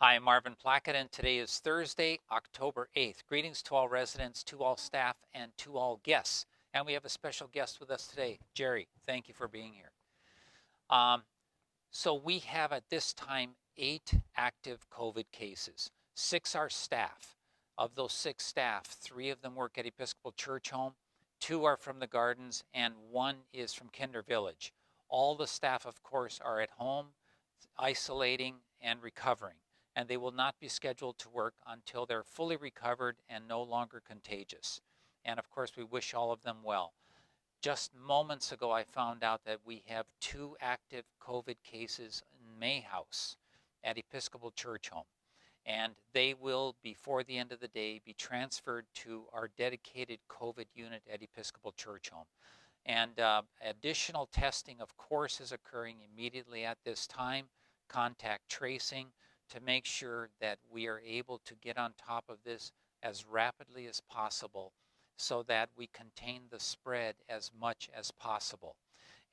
Hi, I'm Marvin Plackett, and today is Thursday, October 8th. Greetings to all residents, to all staff, and to all guests. And we have a special guest with us today. Jerry, thank you for being here. So we have at this time 8 active COVID cases. 6 are staff. Of those 6 staff, 3 of them work at Episcopal Church Home, 2 are from the Gardens, and 1 is from Kinder Village. All the staff, of course, are at home, isolating and recovering, and they will not be scheduled to work until they're fully recovered and no longer contagious. And of course, we wish all of them well. Just moments ago, I found out that we have 2 active COVID cases in May House at Episcopal Church Home. And they will, before the end of the day, be transferred to our dedicated COVID unit at Episcopal Church Home. And additional testing, of course, is occurring immediately at this time, contact tracing, to make sure that we are able to get on top of this as rapidly as possible so that we contain the spread as much as possible.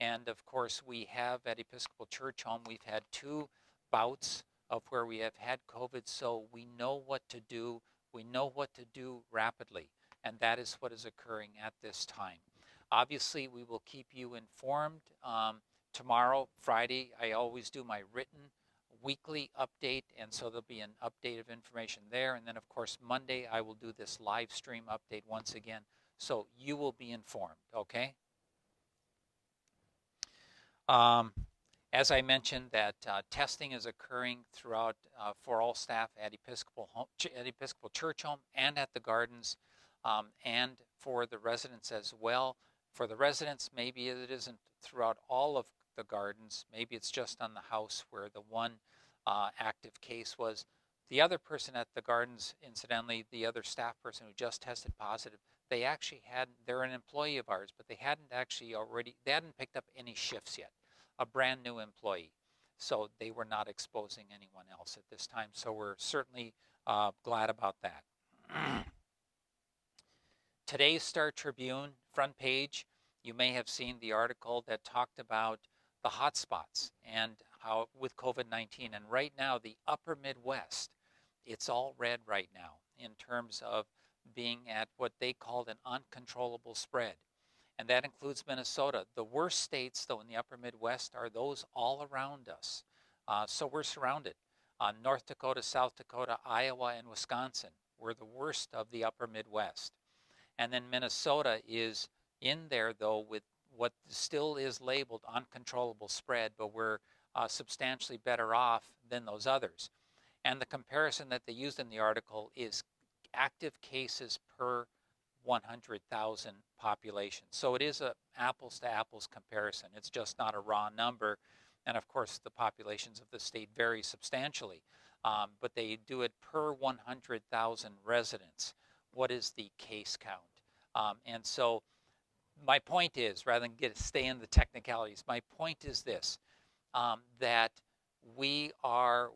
And of course, we have at Episcopal Church Home, we've had 2 bouts of where we have had COVID, so we know what to do. We know what to do rapidly, and that is what is occurring at this time. Obviously, we will keep you informed. Tomorrow, Friday, I always do my written weekly update, and so there'll be an update of information there. And then, of course, Monday, I will do this live stream update once again, so you will be informed, okay? As I mentioned, that testing is occurring throughout for all staff at Episcopal Church Home and at the Gardens, and for the residents as well. For the residents, maybe it isn't throughout all of the Gardens. Maybe it's just on the house where the 1 active case was. The other person at the Gardens, incidentally, the other staff person who just tested positive, they're an employee of ours, but they hadn't picked up any shifts yet. A brand new employee. So they were not exposing anyone else at this time. So we're certainly glad about that. Today's Star Tribune front page, you may have seen the article that talked about the hotspots and how with COVID-19. And right now, the upper Midwest, it's all red right now in terms of being at what they called an uncontrollable spread. And that includes Minnesota. The worst states, though, in the upper Midwest are those all around us. So we're surrounded. North Dakota, South Dakota, Iowa, and Wisconsin were the worst of the upper Midwest. And then Minnesota is in there, though, with what still is labeled uncontrollable spread, but we're substantially better off than those others. And the comparison that they used in the article is active cases per 100,000 population. So it is a apples to apples comparison. It's just not a raw number. And of course, the populations of the state vary substantially, but they do it per 100,000 residents. What is the case count? And so my point is, rather than stay in the technicalities, my point is this, that we are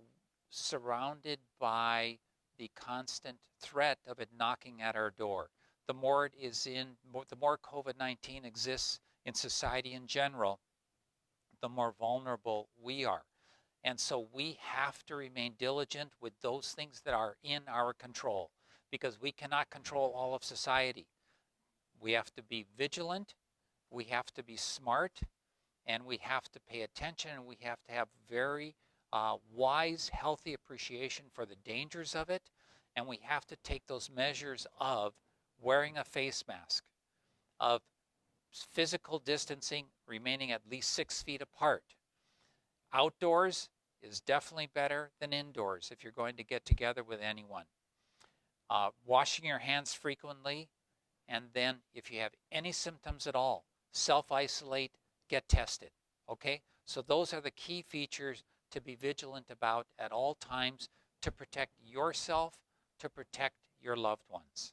surrounded by the constant threat of it knocking at our door. The more COVID-19 exists in society in general, the more vulnerable we are. And so we have to remain diligent with those things that are in our control, because we cannot control all of society. We have to be vigilant, we have to be smart, and we have to pay attention, and we have to have very wise, healthy appreciation for the dangers of it, and we have to take those measures of wearing a face mask, of physical distancing, remaining at least 6 feet apart. Outdoors is definitely better than indoors if you're going to get together with anyone. Washing your hands frequently, and then if you have any symptoms at all, self-isolate, get tested, okay? So those are the key features to be vigilant about at all times to protect yourself, to protect your loved ones.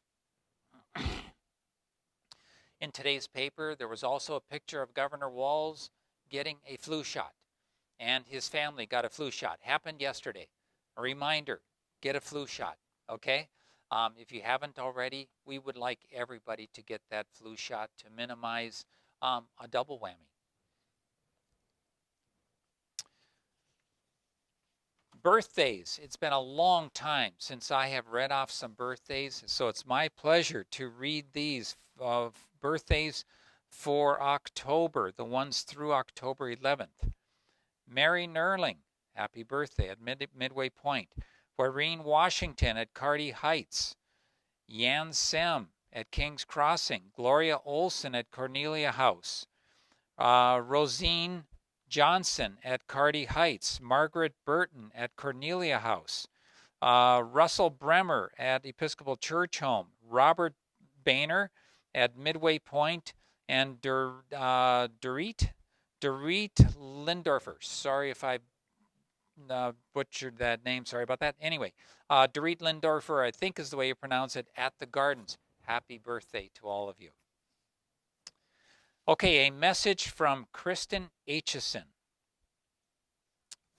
In today's paper, there was also a picture of Governor Walz getting a flu shot, and his family got a flu shot. Happened yesterday. A reminder, get a flu shot, okay? If you haven't already, we would like everybody to get that flu shot to minimize a double whammy. Birthdays. It's been a long time since I have read off some birthdays, so it's my pleasure to read these birthdays for October, the ones through October 11th. Mary Nerling, happy birthday at Midway Point. Wareen Washington at Carty Heights. Yan Sem at King's Crossing. Gloria Olson at Cornelia House. Rosine Johnson at Carty Heights. Margaret Burton at Cornelia House. Russell Bremer at Episcopal Church Home. Robert Boehner at Midway Point. And Dorit Lindorfer. Sorry if I butchered that name. Sorry about that. Anyway, Dorit Lindorfer, I think is the way you pronounce it, at the Gardens. Happy birthday to all of you. Okay, a message from Kristen Aitchison.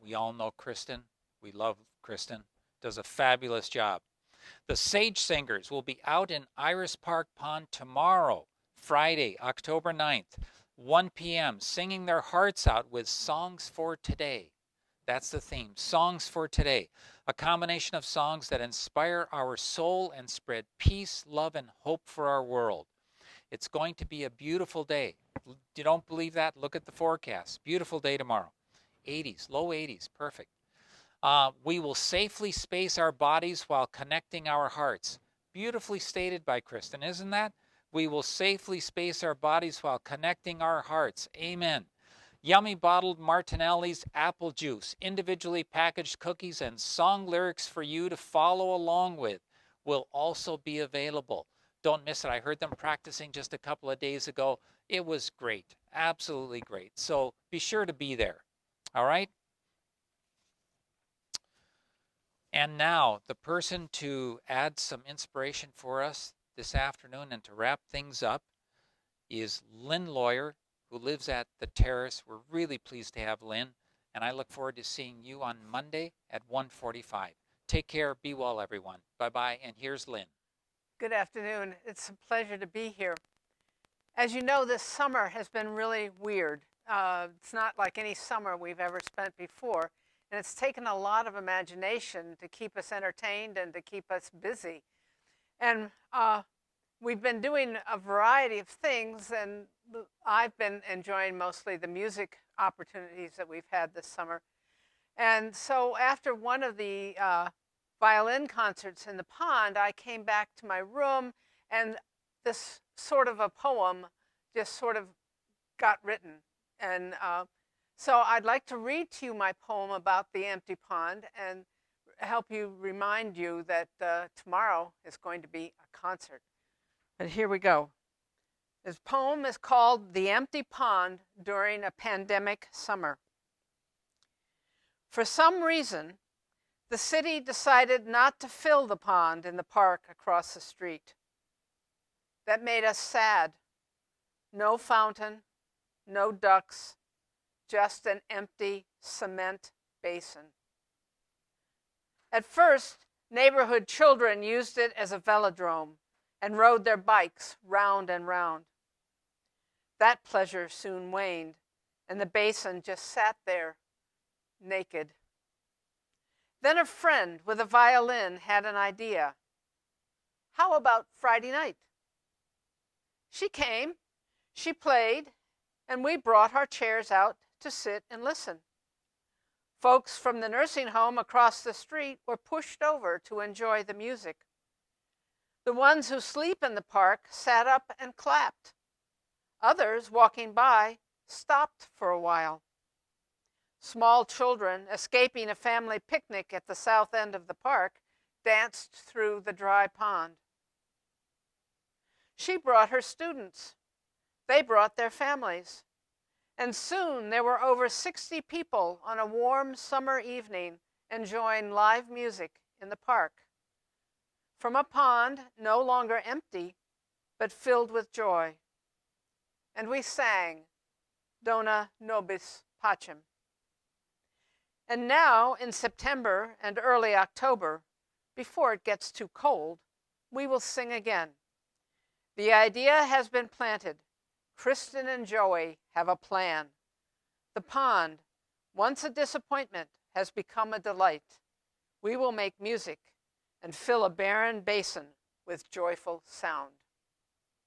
We all know Kristen. We love Kristen. Does a fabulous job. The Sage Singers will be out in Iris Park Pond tomorrow, Friday, October 9th, 1 p.m., singing their hearts out with Songs for Today. That's the theme, Songs for Today, a combination of songs that inspire our soul and spread peace, love, and hope for our world. It's going to be a beautiful day. If you don't believe that, look at the forecast. Beautiful day tomorrow. 80s, low 80s, perfect. We will safely space our bodies while connecting our hearts. Beautifully stated by Kristen, isn't that? We will safely space our bodies while connecting our hearts. Amen. Yummy bottled Martinelli's apple juice, individually packaged cookies, and song lyrics for you to follow along with will also be available. Don't miss it. I heard them practicing just a couple of days ago. It was great. Absolutely great. So be sure to be there. All right? And now, the person to add some inspiration for us this afternoon and to wrap things up is Lynn Lawyer, who lives at the Terrace. We're really pleased to have Lynn, and I look forward to seeing you on Monday at 1:45. Take care. Be well, everyone. Bye-bye, and here's Lynn. Good afternoon. It's a pleasure to be here. As you know, this summer has been really weird. It's not like any summer we've ever spent before, and it's taken a lot of imagination to keep us entertained and to keep us busy. And we've been doing a variety of things, and I've been enjoying mostly the music opportunities that we've had this summer. And so after one of the violin concerts in the pond, I came back to my room, and this sort of a poem just sort of got written. And so I'd like to read to you my poem about the empty pond and help you remind you that tomorrow is going to be a concert. But here we go. This poem is called The Empty Pond During a Pandemic Summer. For some reason, the city decided not to fill the pond in the park across the street. That made us sad. No fountain, no ducks, just an empty cement basin. At first, neighborhood children used it as a velodrome and rode their bikes round and round. That pleasure soon waned, and the basin just sat there, naked. Then a friend with a violin had an idea. How about Friday night? She came, she played, and we brought our chairs out to sit and listen. Folks from the nursing home across the street were pushed over to enjoy the music. The ones who sleep in the park sat up and clapped. Others, walking by, stopped for a while. Small children, escaping a family picnic at the south end of the park, danced through the dry pond. She brought her students. They brought their families. And soon there were over 60 people on a warm summer evening enjoying live music in the park. From a pond no longer empty, but filled with joy. And we sang, Dona Nobis Pacem. And now, in September and early October, before it gets too cold, we will sing again. The idea has been planted. Kristen and Joey have a plan. The pond, once a disappointment, has become a delight. We will make music and fill a barren basin with joyful sound.